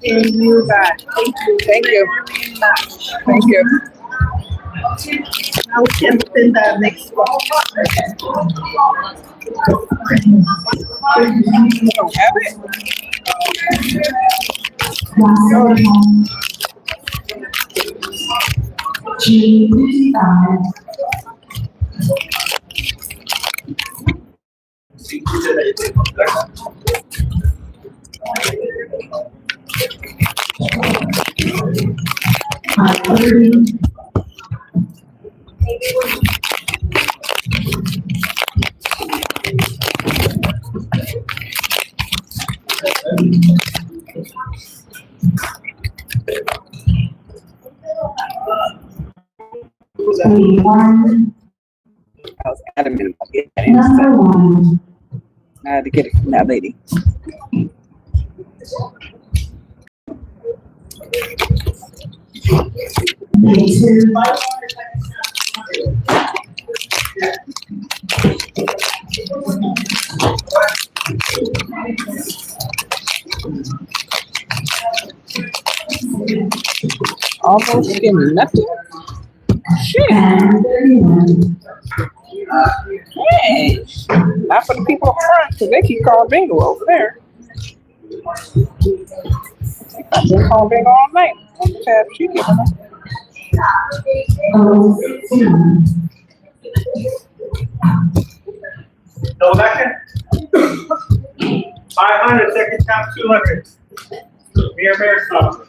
You back. Thank you. Very much. Thank you. Now we can send the next one. You don't have it? I was adamant about getting that answer. I had to get it from that lady. Almost skinny. Nothing? Shit. Hey. Not for the people up front, because they keep calling bingo over there. I've been calling bingo all night. On the tab she giving us. No second. 500, second count 200. Mayor stop.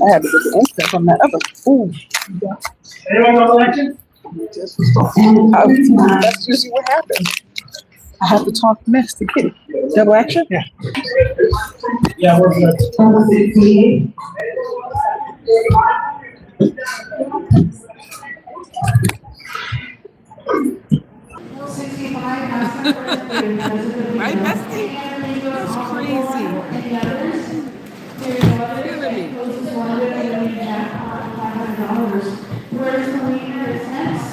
I had to get the instant from that other. Ooh. Anyone got election? That's usually what happens. I have to talk next to get it. Double action? Yeah. Yeah, we're good. Right, Bestie? That's crazy. Killing me. Where's the leader is next?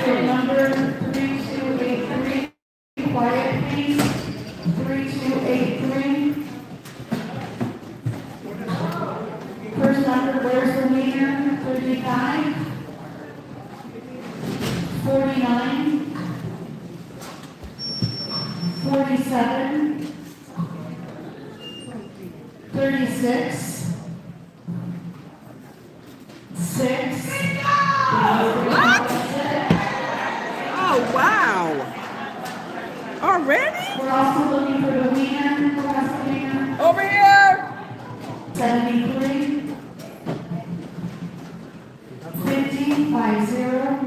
Number 3283. Quiet, please. 3283. First number, where's the leader? 35. 49. 47. 36. 6. What? Oh, wow. Already? We're also looking for the winner. Who has the winner? Over here. 73. 50. 50.